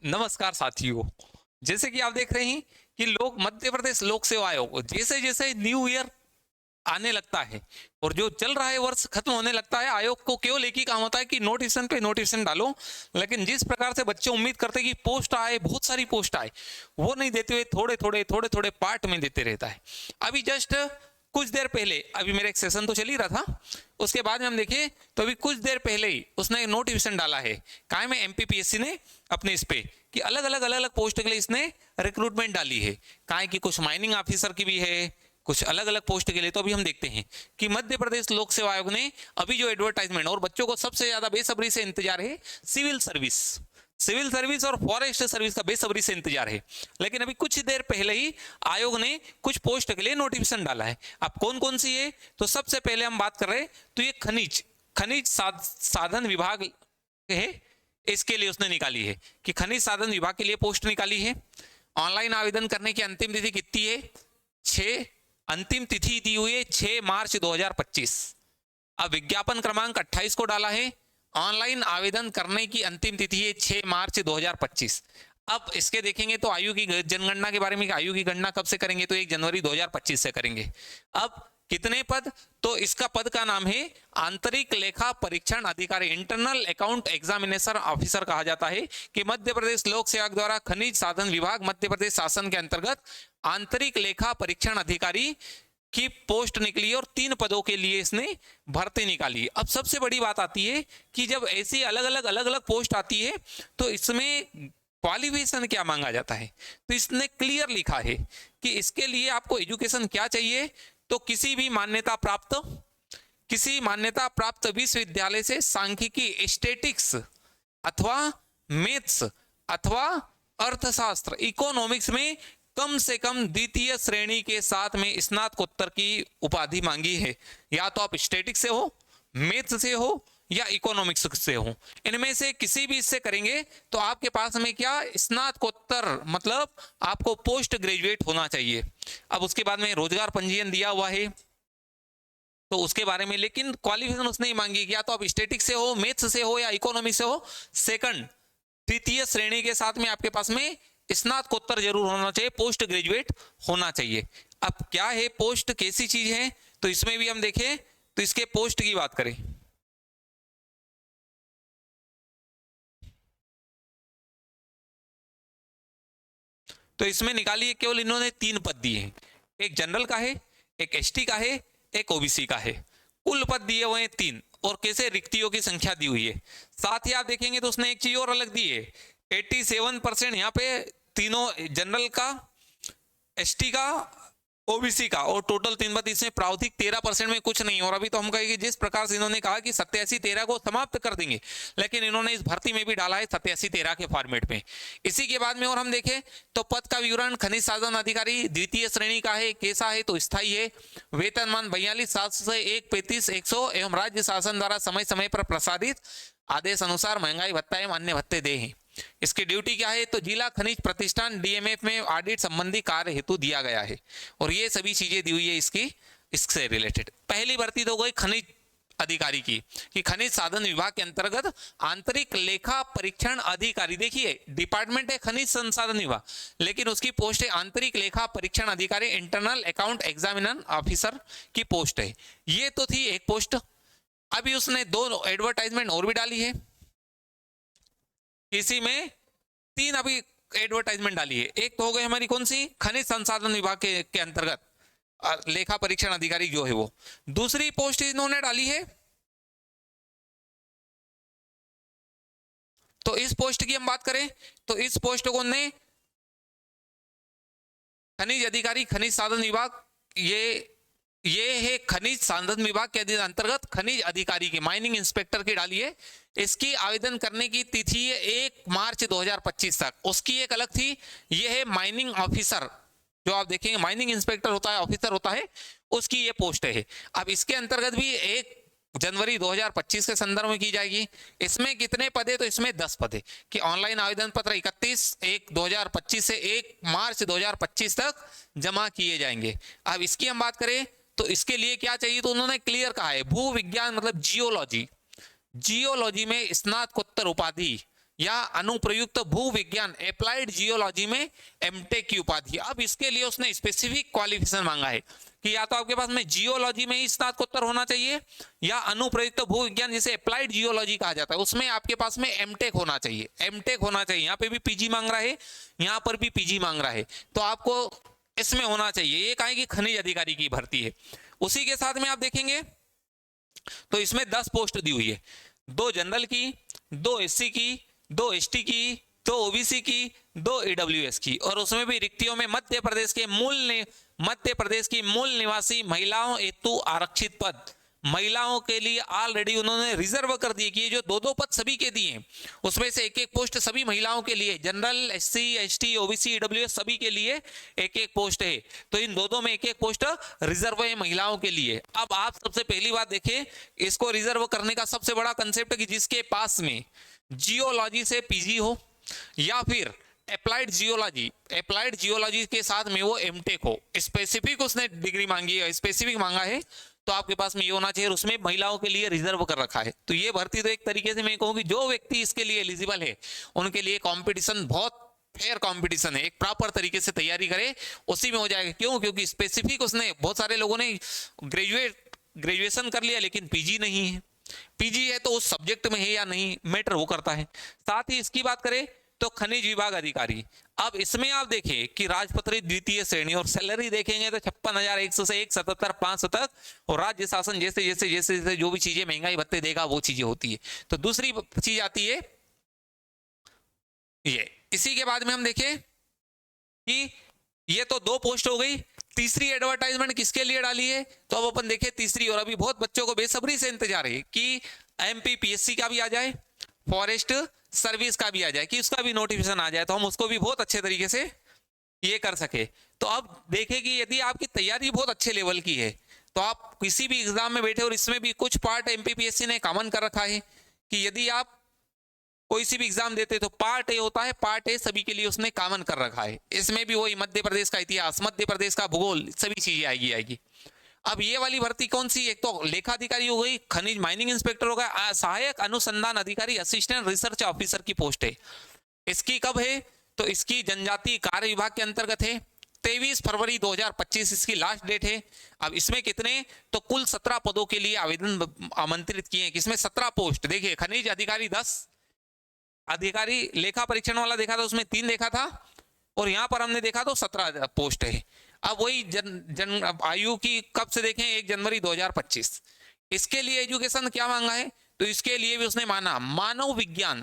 नमस्कार साथियों। जैसे कि आप देख रहे हैं कि लोग मध्य प्रदेश लोक सेवा आयोग जैसे जैसे न्यू ईयर आने लगता है और जो चल रहा है वर्ष खत्म होने लगता है, आयोग को केवल एक ही काम होता है कि नोटिफिकेशन पे नोटिफिकेशन डालो। लेकिन जिस प्रकार से बच्चे उम्मीद करते हैं कि पोस्ट आए, बहुत सारी पोस्ट आए, वो नहीं देते हुए थोड़े थोड़े पार्ट में देते रहता है। अभी जस्ट कुछ देर पहले, अभी मेरा एक सेशन तो चल ही रहा था, उसके बाद में हम देखें तो अभी कुछ देर पहले ही उसने एक नोटिफिकेशन डाला है। काय में एमपीपीएससी ने अपने इस पे कि अलग अलग पोस्ट के लिए इसने रिक्रूटमेंट डाली है। काय की कुछ माइनिंग ऑफिसर की भी है, कुछ अलग अलग पोस्ट के लिए। तो अभी हम देखते हैं कि मध्य प्रदेश लोक सेवा आयोग ने अभी जो एडवर्टाइजमेंट, और बच्चों को सबसे ज्यादा बेसब्री से इंतजार है सिविल सर्विस और फॉरेस्ट सर्विस का बेसब्री से इंतजार है। लेकिन अभी कुछ देर पहले ही आयोग ने कुछ पोस्ट के लिए नोटिफिकेशन डाला है। अब कौन कौन सी है, तो सबसे पहले हम बात कर रहे हैं तो ये खनिज साधन विभाग है, इसके लिए उसने निकाली है कि खनिज साधन विभाग के लिए पोस्ट निकाली है। ऑनलाइन आवेदन करने की अंतिम तिथि कितनी है? 6, अंतिम तिथि दी हुई है 6 मार्च 2025। अब विज्ञापन क्रमांक 28 को डाला है। ऑनलाइन आवेदन करने की अंतिम तिथि है 6 मार्च 2025। अब इसके देखेंगे तो आयु की जनगणना के बारे में, आयु की गणना कब से करेंगे, तो 1 जनवरी 2025 से करेंगे। अब कितने पद, तो इसका पद का नाम है आंतरिक लेखा परीक्षण अधिकारी, इंटरनल अकाउंट एग्जामिनेशन ऑफिसर कहा जाता है। कि मध्य प्रदेश लोक सेवा द्वारा खनिज साधन विभाग मध्य प्रदेश शासन के अंतर्गत आंतरिक लेखा परीक्षण अधिकारी की पोस्ट निकली और 3 पदों के लिए इसने भर्ती निकाली। अब सबसे बड़ी बात आती है कि जब ऐसी अलग अलग पोस्ट आती है तो इसमें क्वालिफिकेशन क्या मांगा जाता है। तो इसने क्लियर लिखा है कि इसके लिए आपको एजुकेशन क्या चाहिए, तो किसी मान्यता प्राप्त विश्वविद्यालय से सांख्यिकी, स्टैटिक्स अथवा मैथ्स अथवा अर्थशास्त्र, इकोनॉमिक्स में कम से कम द्वितीय श्रेणी के साथ में स्नातकोत्तर की उपाधि मांगी है। या तो आप स्टैटिक्स से हो, मैथ्स से हो या इकोनॉमिक्स से हो, इनमें से किसी भी इससे करेंगे तो आपके पास में क्या, स्नातकोत्तर, मतलब आपको पोस्ट ग्रेजुएट होना चाहिए। अब उसके बाद में रोजगार पंजीयन दिया हुआ है तो उसके बारे में, लेकिन क्वालिफिकेशन उसने ही मांगी कि या तो आप स्टैटिक्स से हो, मैथ्स से हो या इकोनॉमिक्स से हो, सेकंड तृतीय श्रेणी के साथ में आपके पास में स्नातकोत्तर जरूर होना चाहिए, पोस्ट ग्रेजुएट होना चाहिए। अब क्या है पोस्ट, कैसी चीज है, तो इसमें भी हम देखें तो इसके पोस्ट की बात करें तो इसमें निकालिए, केवल इन्होंने 3 पद दिए हैं। एक जनरल का है, एक एसटी का है, एक ओबीसी का है। कुल पद दिए हुए हैं 3, और कैसे रिक्तियों की संख्या दी हुई है। साथ ही आप देखेंगे तो उसने एक चीज और अलग दी है, 87% यहाँ पे तीनों, जनरल का, एसटी का, ओबीसी का, और टोटल 3 पद। इसमें प्रावधिक 13% में कुछ नहीं। और अभी तो हम कहेंगे जिस प्रकार से इन्होंने कहा कि 87-13 को समाप्त कर देंगे, लेकिन इन्होंने इस भर्ती में भी डाला है 87-13 के फॉर्मेट में। इसी के बाद में और हम देखें तो पद का विवरण, खनिज साधन अधिकारी द्वितीय श्रेणी का है, कैसा है, तो स्थायी है। वेतनमान 42,700 से 135,100 एवं राज्य शासन द्वारा समय समय पर प्रसारित आदेश अनुसार महंगाई भत्ता एवं अन्य भत्ते दे हैं। इसकी ड्यूटी क्या है, तो जिला खनिज प्रतिष्ठान डीएमएफ में ऑडिट संबंधी कार्य हेतु दिया गया है। और ये सभी चीजें दी हुई है इससे रिलेटेड। पहली भर्ती तो गई खनिज अधिकारी की, कि खनिज साधन विभाग के अंतर्गत आंतरिक लेखा परीक्षण अधिकारी, देखिए डिपार्टमेंट है खनिज संसाधन विभाग, लेकिन उसकी पोस्ट है आंतरिक लेखा परीक्षण अधिकारी, इंटरनल अकाउंट एग्जामिनेशन ऑफिसर की पोस्ट है। ये तो थी एक पोस्ट। अभी उसने 2 एडवर्टाइजमेंट और भी डाली है, इसी में 3 अभी एडवर्टाइजमेंट डाली है। एक तो हो गई हमारी कौन सी, खनिज संसाधन विभाग के अंतर्गत लेखा परीक्षण अधिकारी जो है वो। दूसरी पोस्ट इन्होंने डाली है, तो इस पोस्ट की हम बात करें तो इस पोस्ट को ने खनिज अधिकारी, खनिज साधन विभाग, ये है खनिज साधन विभाग के अंतर्गत खनिज अधिकारी की, माइनिंग इंस्पेक्टर की डाली है। इसकी आवेदन करने की तिथि है 1 मार्च 2025 तक। उसकी एक अलग थी, ये है माइनिंग ऑफिसर, जो आप देखेंगे माइनिंग इंस्पेक्टर होता है, ऑफिसर होता है, उसकी ये पोस्ट है। अब इसके अंतर्गत भी 1 जनवरी 2025 के संदर्भ में की जाएगी। इसमें कितने पद है, तो इसमें 10 पद है। कि ऑनलाइन आवेदन पत्र 31/1/2025 से 1 मार्च 2025 तक जमा किए जाएंगे। अब इसकी हम बात करें तो इसके लिए क्या चाहिए, तो उन्होंने क्लियर कहा है, भू विज्ञान मतलब जियोलॉजी में स्नातकोत्तर उपाधि या अनुप्रयुक्त भू विज्ञान अप्लाइड जियोलॉजी में एमटेक की उपाधि। अब इसके लिए उसने स्पेसिफिक क्वालिफिकेशन मांगा है कि या तो आपके पास में जियोलॉजी में ही स्नातकोत्तर होना चाहिए या अनुप्रयुक्त भू विज्ञान जिसे अप्लाइड जियोलॉजी कहा जाता है उसमें आपके पास में एमटेक होना चाहिए। एमटेक होना चाहिए, यहाँ पे भी पीजी मांग रहा है, यहाँ पर भी पीजी मांग रहा है, तो आपको इसमें होना चाहिए। ये कहा कि खनिज अधिकारी की भर्ती है। उसी के साथ में आप देखेंगे तो इसमें 10 पोस्ट दी हुई है, 2 जनरल की, 2 एससी की, 2 एसटी की, 2 ओबीसी की, 2 ईडब्ल्यूएस की, और उसमें भी रिक्तियों में मध्य प्रदेश की मूल निवासी महिलाओं हेतु आरक्षित पद, महिलाओं के लिए ऑलरेडी उन्होंने रिजर्व कर दिए कि ये जो 2-2 पद सभी के दिए हैं उसमें से एक-एक पोस्ट सभी महिलाओं के लिए, general, SC, ST, OBC, EWS सभी के लिए एक-एक पोस्ट है। तो इन 2-2 में एक-एक पोस्ट रिजर्व है महिलाओं के लिए। अब आप सबसे पहली बात देखें, इसको रिजर्व करने का सबसे बड़ा कंसेप्ट है कि जिसके पास में जियोलॉजी से पीजी हो या फिर अप्लाइड जियोलॉजी के साथ में वो एमटेक हो। स्पेसिफिक उसने डिग्री मांगी है, स्पेसिफिक मांगा है, तो आपके पास में ये होना चाहिए। उसमें महिलाओं के लिए रिजर्व कर रखा है। तो ये भर्ती तो एक तरीके से मैं कहूँ कि जो व्यक्ति इसके लिए एलिजिबल है उनके लिए कंपटीशन बहुत फेयर कंपटीशन है, एक प्रॉपर तरीके से तैयारी करे उसी में हो जाएगा। क्यों? क्योंकि स्पेसिफिक उसने, बहुत सारे लोगों ने ग्रेजुएशन कर लिया लेकिन पीजी नहीं है। पीजी है तो उस सब्जेक्ट में है या नहीं मैटर वो करता है। साथ ही इसकी बात करें तो खनिज विभाग अधिकारी, अब इसमें आप देखें कि राजपत्रित द्वितीय श्रेणी और सैलरी देखेंगे तो 56,100 से 177,500 तक, और राज्य शासन जैसे जैसे जैसे जैसे जो भी चीजें महंगाई भत्ते देगा वो चीजें होती है। तो दूसरी चीज आती है ये। इसी के बाद में हम देखें कि ये तो 2 पोस्ट हो गई। तीसरी एडवर्टाइजमेंट किसके लिए डाली है तो अब अपन देखें तीसरी, और अभी बहुत बच्चों को बेसब्री से इंतजार है कि एमपीपीएससी का भी आ जाए, फॉरेस्ट सर्विस का भी आ जाए, कि उसका भी नोटिफिकेशन आ जाए तो हम उसको भी बहुत अच्छे तरीके से ये कर सके। तो अब देखें कि यदि आपकी तैयारी बहुत अच्छे लेवल की है तो आप किसी भी एग्जाम में बैठे, और इसमें भी कुछ पार्ट एमपीपीएससी ने कॉमन कर रखा है कि यदि आप कोई सी भी एग्जाम देते तो पार्ट ए होता है, पार्ट ए सभी के लिए उसने कॉमन कर रखा है। इसमें भी वही मध्य प्रदेश का इतिहास, मध्य प्रदेश का भूगोल, सभी चीजें आएगी। अब ये वाली भर्ती कौन सी, एक तो लेखाधिकारी हो गई, खनिज माइनिंग इंस्पेक्टर हो गया, सहायक अनुसंधान अधिकारी असिस्टेंट रिसर्च ऑफिसर की पोस्ट है। इसकी कब है तो इसकी जनजातीय कार्य विभाग के अंतर्गत है। 23 फरवरी 2025 इसकी लास्ट डेट है। अब इसमें कितने तो कुल 17 पदों के लिए आवेदन आमंत्रित किए हैं। किसमें 17 पोस्ट, देखिए खनिज अधिकारी 10, अधिकारी लेखा परीक्षण वाला देखा था उसमें 3 देखा था, और यहां पर हमने देखा तो 17 पोस्ट है। अब वही जन आयु की कब से देखें 1 जनवरी 2025। इसके लिए एजुकेशन क्या मांगा है तो इसके लिए भी उसने माना मानव विज्ञान,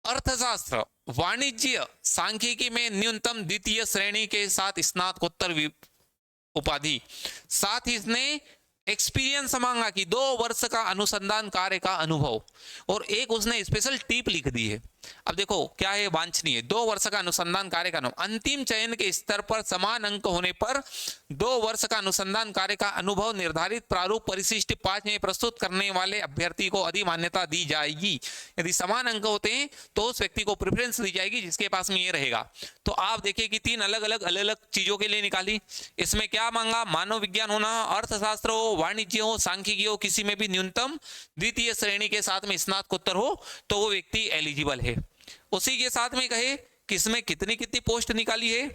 अर्थशास्त्र, वाणिज्य, सांख्यिकी में न्यूनतम द्वितीय श्रेणी के साथ स्नातकोत्तर उपाधि। साथ ही इसने एक्सपीरियंस मांगा कि 2 वर्ष का अनुसंधान कार्य का अनुभव, और एक उसने स्पेशल टिप लिख दी है। अब देखो क्या है वांछनीय, 2 वर्ष का अनुसंधान कार्य का अनुभव, अंतिम चयन के स्तर पर समान अंक होने पर 2 वर्ष का अनुसंधान कार्य का अनुभव निर्धारित प्रारूप परिशिष्ट 5 में प्रस्तुत करने वाले अभ्यर्थी को अधिमान्यता दी जाएगी। यदि समान अंक होते हैं तो उस व्यक्ति को प्रेफरेंस दी जाएगी जिसके पास में ये रहेगा। तो आप देखिए कि 3 अलग अलग चीजों के लिए निकाली। इसमें क्या मांगा, मानव विज्ञान होना, अर्थशास्त्र हो, वाणिज्य हो, सांख्यिकी हो, किसी में भी न्यूनतम द्वितीय श्रेणी के साथ में स्नातकोत्तर हो तो वो व्यक्ति एलिजिबल है। उसी के साथ में कहे कि इसमें कितनी कितनी पोस्ट निकाली है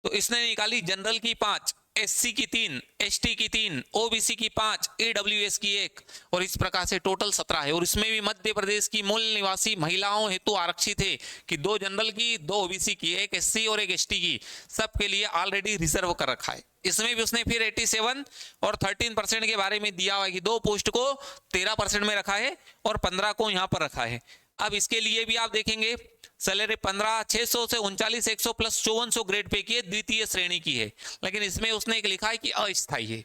तो इसने निकाली जनरल की 5, एससी की 3, एसटी की 3, ओबीसी की 5, ईडब्ल्यूएस की 1, और इस प्रकार से टोटल 17 है। और इसमें भी मध्य प्रदेश की मूल निवासी महिलाओं हेतु आरक्षित है कि 2 जनरल की, 2 ओबीसी की, 1 एससी और 1 एसटी की, सबके लिए ऑलरेडी रिजर्व कर रखा है। इसमें भी उसने फिर 87 और 13% के बारे में दिया हुआ है कि 2 पोस्ट को 13% में रखा है और 15 को यहां पर रखा है। अब इसके लिए भी आप देखेंगे सैलरी 15,600 से 39,100 प्लस 5400 ग्रेड पे की है, द्वितीय श्रेणी की है। लेकिन इसमें उसने एक लिखा है कि अस्थायी है,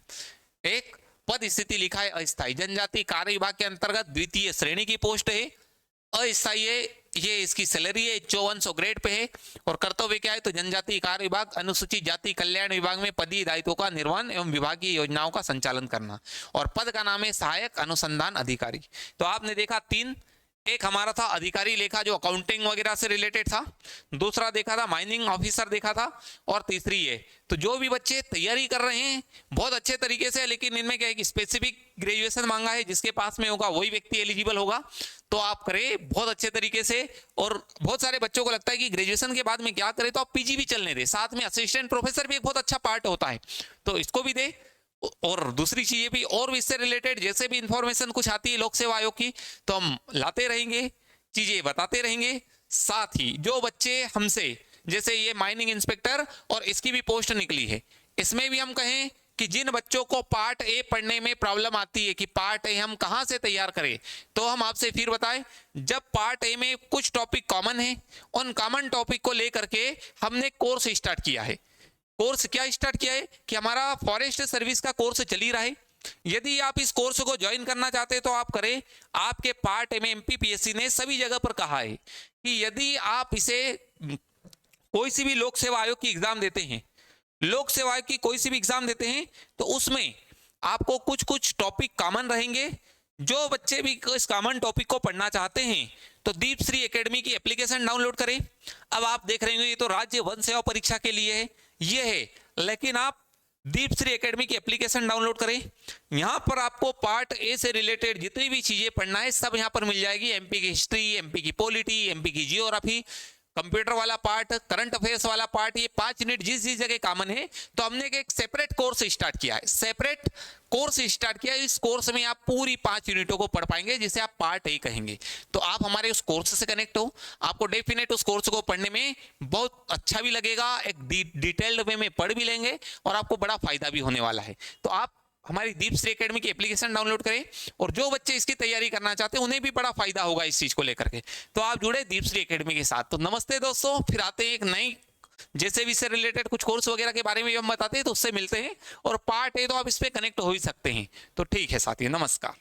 एक पद स्थिति लिखा है अस्थायी। जनजातीय कार्य विभाग के अंतर्गत द्वितीय श्रेणी की पोस्ट है, अस्थायी है। ये इसकी सैलरी है 5400 ग्रेड पे है। और कर्तव्य क्या है तो जनजातीय कार्य विभाग, अनुसूचित जाति कल्याण विभाग में पदीय दायित्वों का निर्वहन एवं विभागीय योजनाओं का संचालन करना। और पद का नाम है सहायक अनुसंधान अधिकारी। तो आपने देखा 3, एक हमारा था अधिकारी लेखा जो अकाउंटिंग वगैरह से रिलेटेड था, दूसरा देखा था माइनिंग ऑफिसर देखा था, और तीसरी है। तो जो भी बच्चे तैयारी कर रहे हैं बहुत अच्छे तरीके से, लेकिन इनमें क्या है कि स्पेसिफिक ग्रेजुएशन मांगा है, जिसके पास में होगा वही व्यक्ति एलिजिबल होगा। तो आप करें बहुत अच्छे तरीके से। और बहुत सारे बच्चों को लगता है कि ग्रेजुएशन के बाद में क्या करें, तो आप पीजी भी चलने दें, साथ में असिस्टेंट प्रोफेसर भी एक बहुत अच्छा पार्ट होता है, तो इसको भी दे। और दूसरी चीजें भी और भी इससे रिलेटेड जैसे भी इंफॉर्मेशन कुछ आती है लोक सेवा आयोग की, तो हम लाते रहेंगे, चीजें बताते रहेंगे। साथ ही जो बच्चे हमसे, जैसे ये माइनिंग इंस्पेक्टर और इसकी भी पोस्ट निकली है, इसमें भी हम कहें कि जिन बच्चों को पार्ट ए पढ़ने में प्रॉब्लम आती है कि पार्ट ए हम कहां से तैयार करें, तो हम आपसे फिर बताएं, जब पार्ट ए में कुछ टॉपिक कॉमन है, उन कॉमन टॉपिक को लेकर के हमने कोर्स स्टार्ट किया है। कोर्स क्या स्टार्ट किया है कि हमारा फॉरेस्ट सर्विस का कोर्स चल ही रहा है। यदि आप इस कोर्स को ज्वाइन करना चाहते हैं तो आप करें। आपके पार्ट ए में एमपीपीएससी ने सभी जगह पर कहा है कि यदि आप इसे कोई सी भी लोक सेवा आयोग की एग्जाम देते हैं, लोक सेवा आयोग की कोई सी भी एग्जाम देते हैं, तो उसमें आपको कुछ कुछ टॉपिक कॉमन रहेंगे। जो बच्चे भी इस कॉमन टॉपिक को पढ़ना चाहते हैं तो दीपश्री एकेडमी की एप्लीकेशन डाउनलोड करें। अब आप देख रहे होंगे ये तो राज्य वन सेवा परीक्षा के लिए है, ये है, लेकिन आप दीपश्री एकेडमी की एप्लीकेशन डाउनलोड करें। यहां पर आपको पार्ट ए से रिलेटेड जितनी भी चीजें पढ़ना है सब यहां पर मिल जाएगी। एमपी की हिस्ट्री, एमपी की पॉलिटी, एमपी की जियोग्राफी, कंप्यूटर वाला पार्ट, करंट अफेयर्स वाला पार्ट, ये 5 यूनिट जिस जिस जगह कॉमन है, तो हमने एक सेपरेट कोर्स स्टार्ट किया है। सेपरेट कोर्स स्टार्ट किया है। इस कोर्स में आप पूरी 5 यूनिटों को पढ़ पाएंगे, जिसे आप पार्ट ए कहेंगे। तो आप हमारे उस कोर्स से कनेक्ट हो, आपको डेफिनेट उस कोर्स को पढ़ने में बहुत अच्छा भी लगेगा, एक डिटेल्ड वे में पढ़ भी लेंगे और आपको बड़ा फायदा भी होने वाला है। तो आप हमारी दीपश्री एकेडमी की एप्लीकेशन डाउनलोड करें, और जो बच्चे इसकी तैयारी करना चाहते हैं उन्हें भी बड़ा फायदा होगा इस चीज को लेकर के। तो आप जुड़े दीपश्री एकेडमी के साथ। तो नमस्ते दोस्तों, फिर आते हैं एक नई, जैसे भी से रिलेटेड कुछ कोर्स वगैरह के बारे में हम बताते हैं तो उससे मिलते हैं, और पार्ट ए तो आप इस पे कनेक्ट हो ही सकते हैं। तो ठीक है साथियों, नमस्कार।